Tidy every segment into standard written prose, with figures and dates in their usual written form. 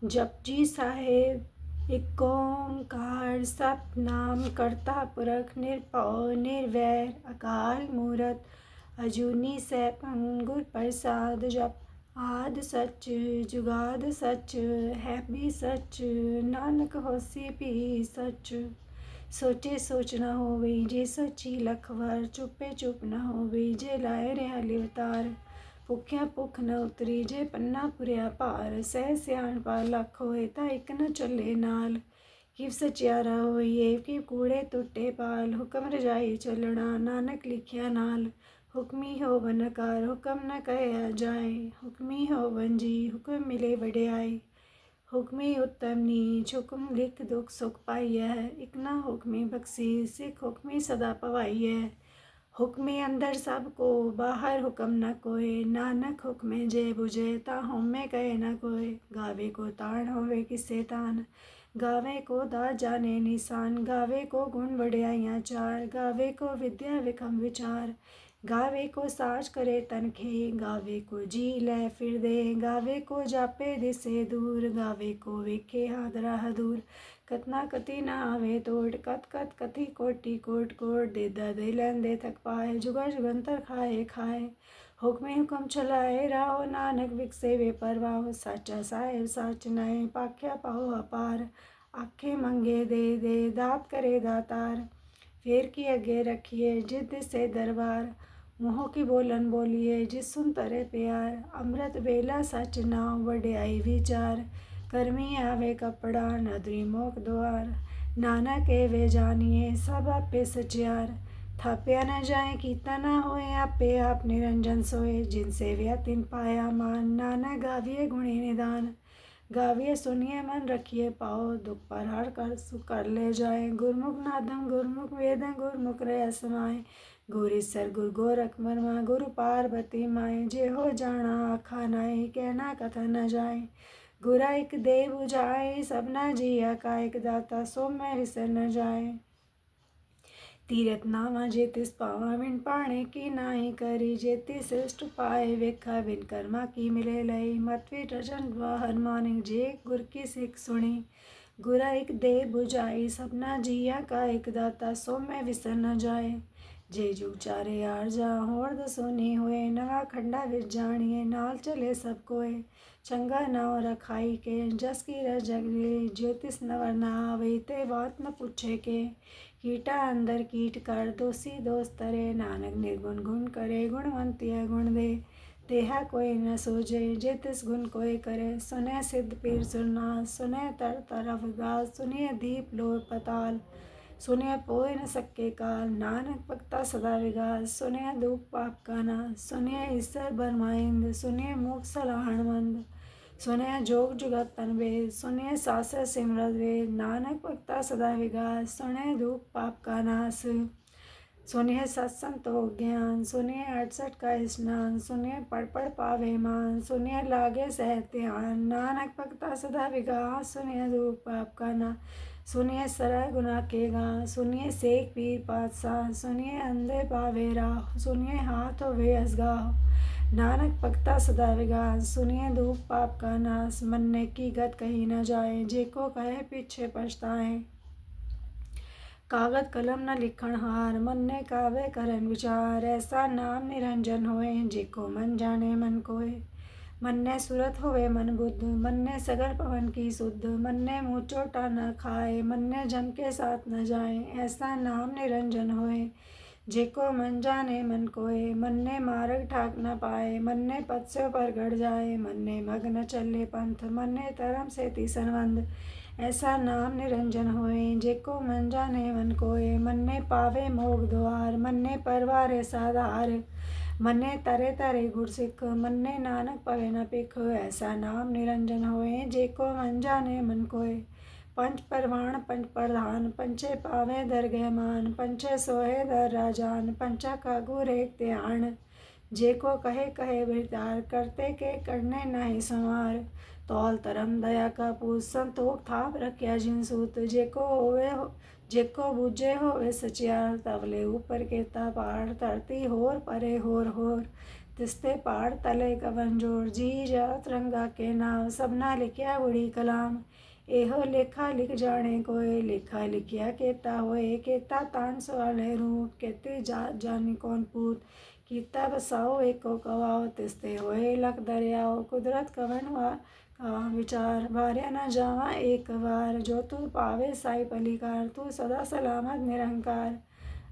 जपजी साहेब एक ओंकार सतनाम करता पुरख निरभउ निर्वैर अकाल मूरत अजूनी सैभं गुर प्रसाद जप आद सच जुगाद सच है भी सच नानक होसी भी सच। सोचे सोच न होवे जे सोची लख वार चुपे चुप न होवे जे लाए रहा लिवतार ਭੁੱਖਿਆ ਭੁੱਖ ਨ ਉਤਰੀ ਜੇ ਪੰਨਾ ਪੁਰਿਆ ਭਾਰ ਸਹਿ ਸਿਆਣਪਾ ਲੱਖ ਹੋਏ ਤਾਂ ਇੱਕ ਨ ਚੱਲੇ ਨਾਲ ਕਿਵ ਸਚਿਆਰਾ ਹੋਈਏ ਕਿ ਕੂੜੇ ਟੁੱਟੇ ਪਾਲ ਹੁਕਮ ਰਜਾਈ ਚੱਲਣਾ ਨਾਨਕ ਲਿਖਿਆ ਨਾਲ ਹੁਕਮੀ ਹੋਵਨ ਅਕਾਰ ਹੁਕਮ ਨ ਕਹਿਆ ਜਾਏ ਹੁਕਮੀ ਹੋਵਨ ਜੀ ਹੁਕਮ ਮਿਲੇ ਵਡਿਆਈ ਹੁਕਮੀ ਉੱਤਮ ਨੀਚ ਹੁਕਮ ਲਿਖ ਦੁਖ ਸੁਖ ਪਾਈਐ ਇਕ ਨਾ ਹੁਕਮੀ ਬਖਸ਼ੀ ਸਿੱਖ ਹੁਕਮੀ ਸਦਾ ਭਵਾਈਐ हुक्मे अंदर सब को बाहर हुक्म न कोय नानक हुक्मे जे बुझे ता होमे कहे न कोय गावे को तान होवे किसे तान गावे को दा जाने निशान गावे को गुण वड्याइयां चार गावे को विद्या विखम विचार गावे को साज करे तनखे गावे को जी लै फिर दे गावे को जापे दिसे दूर गावे को वेखे हादरा हदूर कतना कति न आवे तोड़ कत कत कथी कोटि कोट कोट देदा दे लैंदे थक पाए जुगा जुगंतर खाए खाए हुक्मे हुक्म चलाए राहो नानक विकसे वे परवाहो साचा साहेब साच नए पाख्या पाहो अपार आखे मंगे दे दे दात करे दातार फेर की अगे रखिए जिद से दरबार मुँह की बोलन बोलिए जिस सुन तरे प्यार अमृत बेला सच नाव वड्याई विचार कर्मी आवे कपड़ा नदरी मोक द्वार नानक वे जानिए सब आपे सचियार थाप्या न जाए कीता न होए आपे आप निरंजन सोए जिनसे व्या तिन पाया मान नानक गाविए गुणी निदान गाविए सुनिए मन रखिए पाओ दुख पर हर कर सुख कर ले जाए गुरमुख नादम गुरमुख वेदं गुरमुख रह समाए गुरीसर गुरु गोरख मरमा गुरु पार्वती माए जे हो जाना आखा नाए कहना कथन न जाए गुरा एक दे बुझाए सबना जिया का एक दाता सो मैं विसर न जाए तीरथ नावा जे तिस पावा बिन पाणे की नाई करी जे तिस श्रेष्ठ पाए वेखा बिन कर्मा की मिले लई मतवी रजन हनुमान जे गुर की सिख सुनी गुरा एक दे बुझाई सबना जिया का एक दाता सो मैं विसर न जाए जे जू चारे यार जा होर दसोनी हुए नवा खंडा विच जानिए नाल चले सब कोए चंगा नाव रखाई के जस की रजगले ज्योतिष नवर ना आवे ते बात न पूछे के कीटा अंदर कीट कर दोषी दोष तरे नानक निर्गुण गुण करे गुणवंतिया गुण दे तेहा कोई न सोजे जे तिस गुण कोई करे सुने सिद्ध पीर सुरना सुने तर तरफ गाज सुनिए दीप लोर पताल सुनिए पोए न सके काल नानक भक्ता सदा विगास सुनिए दुख पाप का ना सुनिए ईश्वर बरमाइंद सुनिए मुख सलाहण मंद सुनिए जोग जुगत तन वेद सुनिए सासर सिमरत वेद नानक भक्ता सदा विगास सुनिए दुख पाप का नाश सुनिए सत्संग तो ज्ञान सुनिए 68 का स्नान सुनिए पढ़ पढ़ पावे मान सुनिए लागे सह ध्यान नानक भक्ता सदा विगास सुनिए दुख पाप का ना सुनिए सरय गुना के गा सुनिए शेख पीर पातशाह सुनिए अंधे पावे राह सुनिए हाथ होवे असगाह नानक भक्ता सदा विगास सुनिए दुख पाप का नाश मन्ने की गत कही न जाए जेको कहे पीछे पछताए कागज कलम न लिखण हार मन्ने कावे करन विचार ऐसा नाम निरंजन होए जेको मन जाने मन कोय मन्ने सुरत होवे मन बुद्ध मन्ने सगर पवन की शुद्ध मन्ने मुँह चोटा न खाए मन्ने जम के साथ न जाए ऐसा नाम निरंजन होए जेको मन जाने मन कोय मन्ने मार्ग ठाक न पाए मन्ने पद से पर गड़ जाए मन्ने मग न चले पंथ मन्ने तरम से तीसनवंद ऐसा नाम निरंजन होए जेको मन जाने मन कोय मन्ने पावे मोग द्वार मन्ने परवारे साधार मन्ने तरे तरे गुर सिख मन्ने नानक पवे न पिख ऐसा नाम निरंजन होए जेको मन जाने मन कोय पंच परवान पंच प्रधान पंचे पावे दरगह मान पंचे सोहे दर राजान पंचा का गुर एक ध्यान जेको कहे कहे विचार करते के करने नहीं संवार तौल तरम दया का पूज संतोख थाप रखिया जिन सूत जेको होवे जेको बुझे होवे सचियार तवले ऊपर केता पहाड़ धरती होर परे होर होर तिस्ते पहाड़ तले कवन जोर, जी जा तिरंगा के नाम, सबना लिखिया उड़ी कलाम। एहो लेखा लिख जाने कोय, लेखा लिखिया केता होए, केता तान सवाले रूप, केते जानी कौन पूत, कीता बसाओ एको कवाओ, तिस्ते होए लख दरियाओ, कुदरत कवन का विचार, भार्या न जावा एक बार, जो तू पावे साई पलिकार, तू सदा सलामत निरंकार।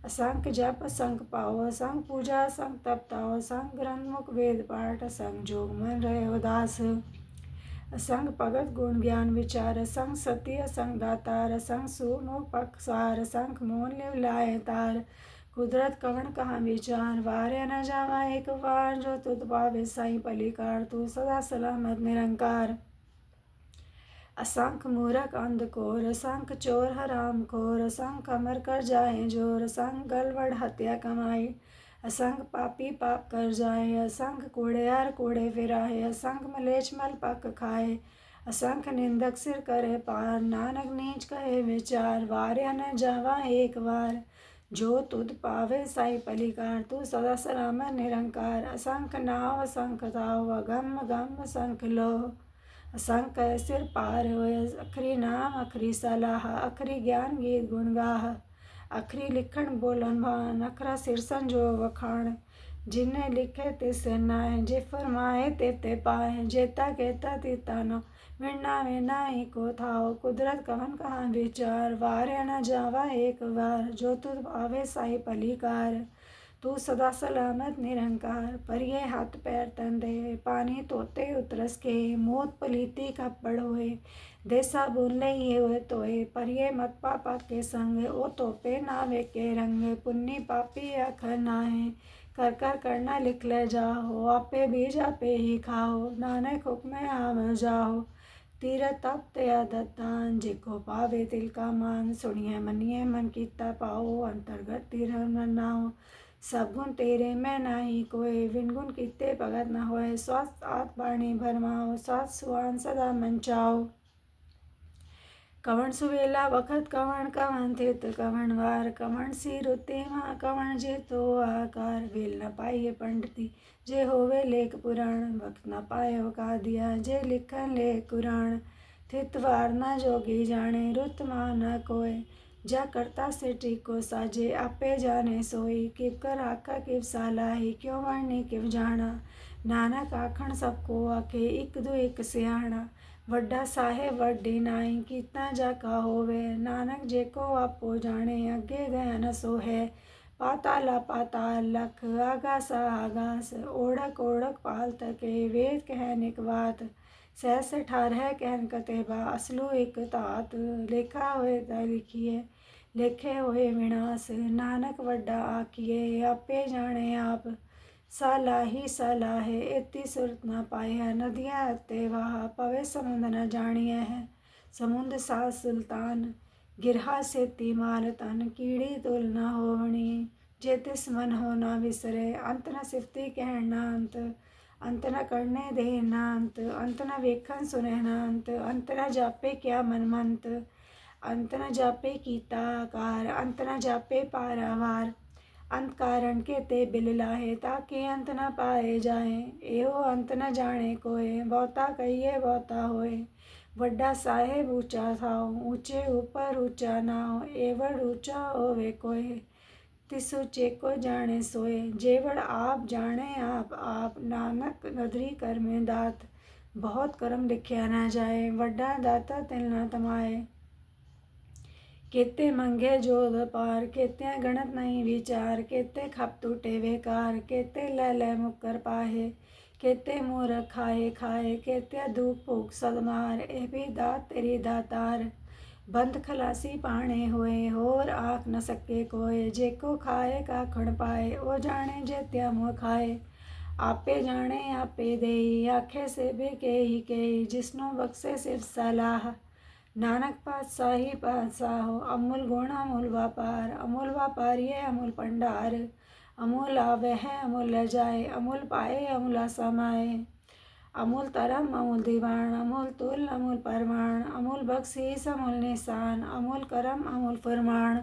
असंख जप असंख पाओ, असंख पूजा असंख तप ताओ, असंख ग्रंथ मुख वेद पाठ, असंख जोग मन रहे उदास। असंख भगत गुण ज्ञान विचार, असंख सती असंख दातार, असंख सुमुख पक्षसार, असंख मोन लिव लाए तार। कुदरत कवन कहाँ विचार, वार्य न जावा एक बार, जो तुध पावे साई पलिकार, तू सदा सलामत निरंकार। असंख मूरख अंधकोर, असंख चोर हराम खोर, असंख अमर कर जाए जोर, असंख गलवड़ हत्या कमाई, असंख पापी पाप कर जाए, असंख कूड़ेयार कूड़े फिराए, असंख मलेच्छ मल पक खाए, असंख निंदक सिर करे पार, नानक नीच कहे विचार, वार्या न जावा एक बार, जो तुध पावे साई पलिकार, तू सदा सलामत निरंकार। असंख नाव असंख ताव, अगम गम असंख लो, असंख सिर पार होए, अखरी नाम अखरी सलाह, अखरी ज्ञान गीत गुण गाह, अखरी लिखण बोलन भान, अखरा सिरसन जो वखाण। जिन्हें लिखे तिसे नाय, जे फरमाए ते पाए, जेता कहता तीता नो, विणना विनाई को थाओ। कुदरत कवन कहाँ विचार, वार्य न जावा एक बार, जो तुध पावे साई पलिकार, तू सदा सलामत निरंकार। पर ये हाथ पैर तन दे, पानी तोते उतरस के, मोत पलीती कपड़ होए, देसा बुन ये हुए तोए, पर ये मत पापा के संग, ओ तोपे नावे के रंग, पुन्नी पापी अखर नाहे, कर कर करना लिख ले जाओ, आपे बीज आपे ही खाओ, नानक हुक्म आम जाओ। तीरथ तप तया दत्तान, जिको पावे तिल का मान, सुनिए मनिए मन कीता पाओ, अंतर्गत तीरथ मन नाओ। सब गुण तेरे में नाही कोय, विन गुण कीते भगत न होए, स्वस्थ आत बाणी भरमाओ, सात सुहान सदा मन चाओ। कवण सुवेला वखत कवण कवण थित कवण वार, कवण सी रुते माँ कवण जे तो आकार, वेल न पाइए पंडिती जे होवे लेख पुराण, वक्त न पाए का दिया जे लिखन लेख कुरान। थित वार न जोगी जाने, रुत माँ न कोय, जा करता से टीको साजे, आपे जाने सोई, किव कर आखा किव सालाही, क्यों वर्णी किव जाना। नानक आखण सबको आखे, इक दो इक सियाणा, वड्डा साहेब वड्डी नाई, कीता जाका होवे, नानक जेको आपो जाने, अगे गया न सो है। पाताला पाताल लख, आगास आगास, ओढ़क ओढ़क पाल तके, वेद कहनिक बात, सहस ठारह कहन कतेबा, असलु एक तात, लेखा होए त लिखिए, लेखे होए विनाश। नानक वड्डा आखिए, आपे जाने आप, सालाही सलाहे, इति सुरत न पाया, नदियाँ अते वहा, पवे समुद्र न जानिए है, समुद्र सा सुल्तान, गिरहा से तीमार तन, कीड़ी तुल न होवणी, जेतिस मन हो न विसरे, अंत न सिफती कहन न अंत, अंत न करने दे न अंत न वेखन सुने न अंत न जापे क्या मन मंत, अंत न जापे कीता आकार, अंत न जापे पारावार, अंत कारण के ते बिल लाहे, ताकि अंत न पाए जाए, एहो अंत न जाने कोय, बहुता कहिए बहुता होए, वड्डा साहेब ऊंचा थाओ, ऊंचे ऊपर ऊंचा नाओ, एवड़ ऊंचा होवे कोय, तिस ऊंचे को जाने सोए, जेवड़ आप जाने आप, नानक नदरी कर में दात, बहुत कर्म लिखया न जाए, वड्डा दाता तिल न तमाए। केते मंगे जोध पार, केते गणत नहीं विचार, केते खप टूटे बेकार, केते ले मुकर पाहे, केते मूरख खाए खाए, केते धूप फूक सदमार, ए भी दात तेरी दातार। बंद खलासी पाणे होए, होर आख न सके कोय, जेको खाए का खण पाए, ओ जाने जेत्या मुँह खाए। आपे जाने आपे देई, आखे से बेके ही के, जिसनो बख्शे सिर्फ सलाह, नानक पातशाही पातशाहो, अमूल गुण अमूल व्यापार, अमूल व्यापारी अमूल भंडार, अमूल आवे है अमूल ले जाए, अमूल पाए अमूल समाए, अमूल तरम अमूल दीवान, अमूल तुल अमूल परमाण, अमूल बख्शीस अमूल निशान, अमूल करम अमूल फरमान,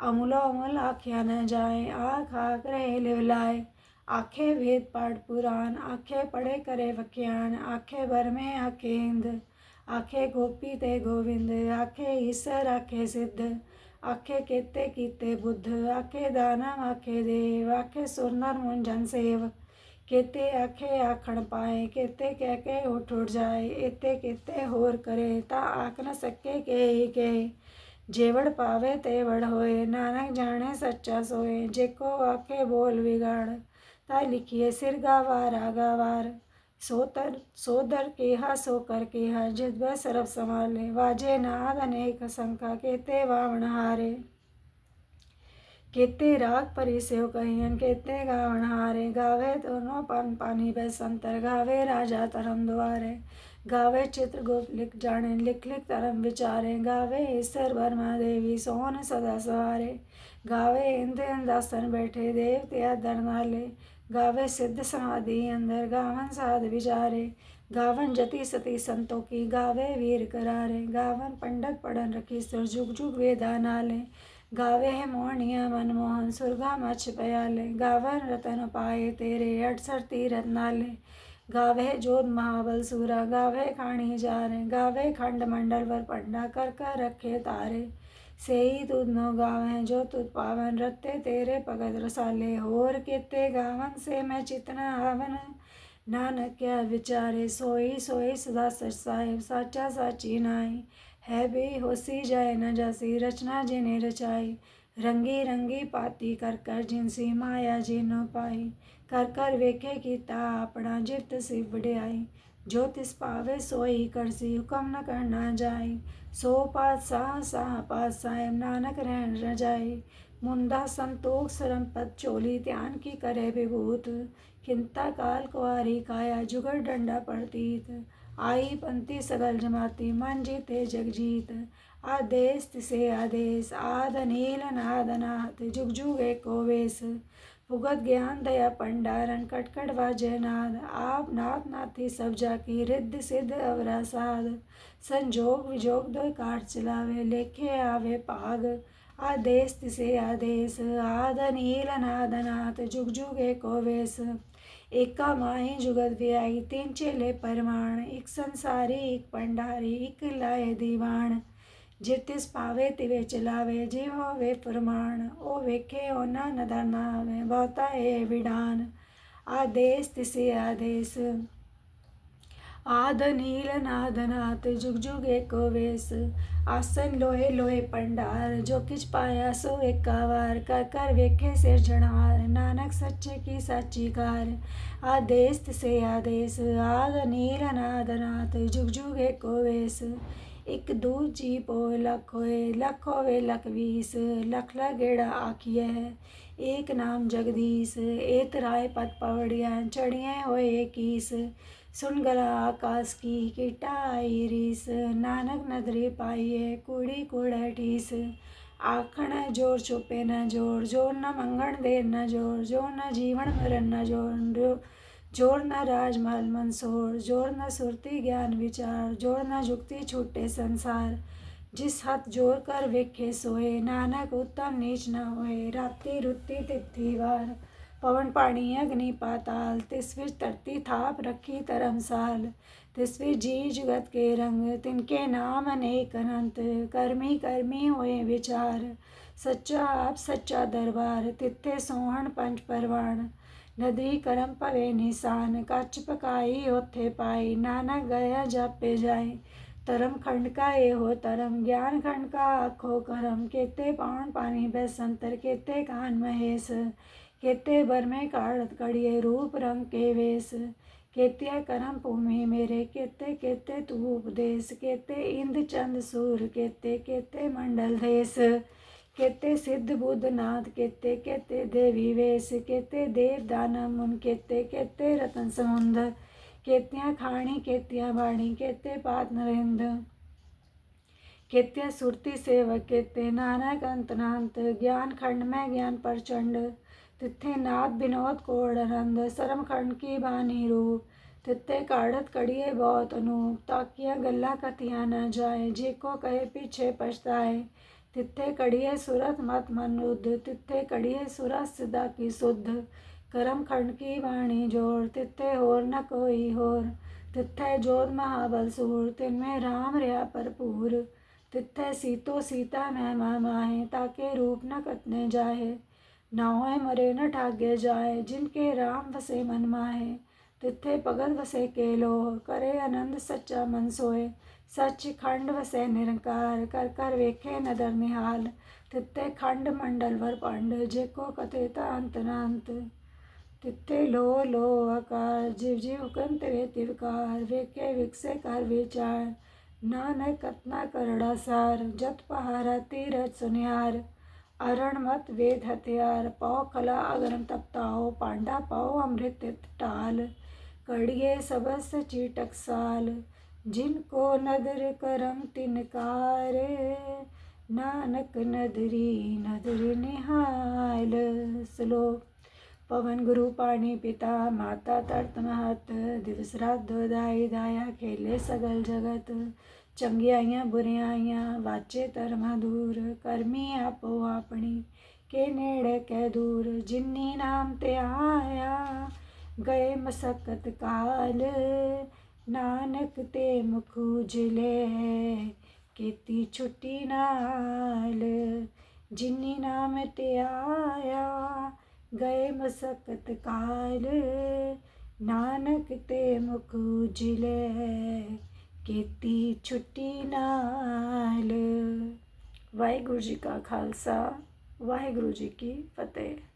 अमूलो अमूल आख्या न जाए, आख आख रहे लिवलाए, आखे वेद पाठ पुराण, आखे पढ़े करे वख्यान, आखे भर में आखे इंद, आखे गोपी ते गोविंद, आखे ईसर आखे सिद्ध, आखे केते कीते बुद्ध, आखे दानव आखे देव, आखे सुरनर मुंजन सेव, केते आखे आखण पाए, केते कह के उठ जाए, एते केते होर करे, ता आख न सके के जेवड़ पावे तेवड़ होए, नानक जाने सच्चा सोए, जेको आखे बोल बिगाड़, ता लिखिए सिर गावार आगावार, सोदर केहा सो कर केहा, जिद सरब संभाले, वाजे नाद अनेक शंका, केते वावण हारे, केते राग परी सेव कहियन, केते गावण हारे, गावे दोनों पानी बैसंतर, गावे राजा तरम द्वारे, गावे चित्रगुप्त लिख जाने, लिख तरम विचारे, गावे ईश्वर वर्मा देवी सोन सदा सवारे, गावे इंद्र इंदासन बैठे देव त्या दरनाले, गावे सिद्ध समाधि अंदर, गावन साध विचारे, गावन जति सती संतों की, गावे वीर करारे, गावन पंडित पढ़न रखी सुर, जुग जुग वेदा नाले, गावे है मोहनिया मनमोहन सुरगा मछ पयाले, गावन रतन पाए तेरे 68 तीरथ नाले, गावे जोध महाबल सूरा, गावे खाणी जारे, गावे खंड मंडल वर पंडा, कर रखे तारे, से ही तुद नो गावे जो तुद पावन, रत्ते तेरे भगत रसाले, होर केते गावन से मैं चितना आवन, नानक क्या विचारे, सोई सोई सदा सच साहिब, साचा साची नाई, है भी होसी जाए न जासी, रचना जिने रचाई, रंगी रंगी पाती कर जिनसी, माया जिनो पाई, कर वेखे कीता अपना, जित सिव बड़ियाई, जो तिस पावे सोई करसी, हुक्म न करना जाए, सो पातशाह साह पातशाह, नानक रहन न जाए, मुंदा संतोष सरम पद चोली, ध्यान की करे विभूत, खिंता काल कुआरी काया, जुगर डंडा प्रतीत, आई पंथी सगल जमाती, मन जीते जग जीत, आदेश तिसे आदेश, आद अनील नाद अनाथ, जुग जुग एको वेश, भुगत ज्ञान दया पंडारन, कटकट वाजय नाद, आप नाथ नाथी सब जाकी, रिद्ध सिद्ध अवरा साध, संजोग विजोग दो कार चलावे, लेखे आवे पाग, आदेश तिसे आदेश, आद अनील नाद अनाथ, जुग जुग एको वेश, एका माही जुगत व्याई, तीन चेले परमाण, एक संसारी एक पंडारी, एक लाए दीवान, जितिस पावे तिवे चलावे, जीव होवे फरमान, ओ वेखे ओ ना नदर नावे, बहुता ए विडान, आदेश तिसे आदेश, आद नील नाद नाथ, जुग जुग एको वेश, आसन लोहे लोहे पंडार, जो किच पाया सो एकावार, कर वेखे सिर जनार, नानक सच्चे की साची कार, आदेश तिसे आदेश, आद नील नाद नाथ, जुग जुग एको वेश, एक दूज जी पोए लख होए, लख होवे लख बीस, लख गेड़ा आखिए है, एक नाम जगदीश, एत राय पद पवड़िया, चढ़िए होए एकीस, सुन गला आकाश की कीटा आई रीस, नानक नदरी पाइए कूड़ी कूड़े ठीस, आखण जोर चुपे न जोर, जोर न मंगण देर न जोर, जोर न जीवन मरण न जोर, जोर न राजमहल मंसोर, जोर न सुरती ज्ञान विचार, जोर न जुक्ति छूटे संसार, जिस हाथ जोर कर वेखे सोए, नानक उत्तम नीच न होए, रात्रि रुत्ति तिथि वार, पवन पानी अग्नि पाताल, तिसविर तरती थाप रखी धर्मसाल, तिसविर जी जुगत के रंग, तिनके नाम अनेक अनंत, कर्मी कर्मी होए विचार, सच्चा आप सच्चा दरबार, तिथे सोहन पंच परवान, नदी करम पवे निशान, कच पकाई होथे पाई, नानक गया जापे जाए, धर्म खंड का ये हो धर्म, ज्ञान खंड का आखो करम, केते पावन पानी बैसंतर, केते कान महेश, केते बर में काढ़त कड़िए, रूप रंग के वेश, केते करम भूमि मेरे, केते केते तू उपदेश, केते इंद्र चंद सूर, केते केते मंडल देश, केते सिद्ध बुद्ध नाथ, केते केते देवी वेश, केते देव दानव मुन, केते केते रतन समुंदर, केतिया खाणी केतिया बाणी, केते पात नरेंद्र, केत्या सुरती सेवक, केते नानक अंतनांत, ज्ञान खंड में ज्ञान प्रचंड, तिथे नाथ विनोद कोड आनंद, सरम खंड की बानी रूप, तिथे काढ़त कड़िए बहुत अनूप, ताकिया गल्ला कथिया न जाए, जे को कहे पीछे पछताए, तिथे कड़िए सुरत मत मन रुद्ध, तिथे कड़िए सुरत सिदा की शुद्ध, ਕਰਮ ਖੰਡ ਕੀ ਬਾਣੀ ਜੋੜ, ਤਿੱਥੇ ਹੋਰ ਨ ਕੋਈ ਹੋਰ। ਤਿੱਥੇ ਜੋਧ ਮਹਾਬਲ ਸੂਰ, ਤਿਨ में राम रहा भरपूर। तित्थै सीतो सीता मैं माहे, ताके रूप न कतने जाहे। ना होए मरे न ठागे जाए, जिनके राम बसे मन माहे। तित्थे भगत बसे के लोह, करे आनंद सच्चा मन सोए। सच खंड वसै निरंकार, कर कर वेखे नदर निहाल। तित्थे खंड मंडल वर पंड, जेको कथे अंत न अंत। तित्थे लो आकार, जिव जिव हुकम तेरे तिवकार। वेखे विकसे कर विचार, नानक कतना करड़ा सार। जत पहारा तीरथ सुनिहार, अरण मत वेद हथियार। पाओ कला अगरम तपताओ, पांडा पाओ अमृत तित टाल। कड़िए सबस चीटक साल, जिनको नदर करम तिनकार। नानक नदरी नदर निहाल। श्लोक। पवन गुरु पानी पिता, माता तरत महत। दिवस रात दोधाई दाया, खेले सगल जगत। चंगियाइयां बुरियाइयां, वाचे धर्मा दूर। करमी आपो आपनी, के नेड़े कै दूर। जिन्नी नाम ते आया, गए मसकत काल। नानक ते मुख उजले, केती छुट्टी नाल। जिन्नी नाम ते आया, गए मसकत काल। नानक ते मुख उजले, केती छुट्टी नाल। वाहिगुरु जी का खालसा, वाहिगुरु जी की फतेह।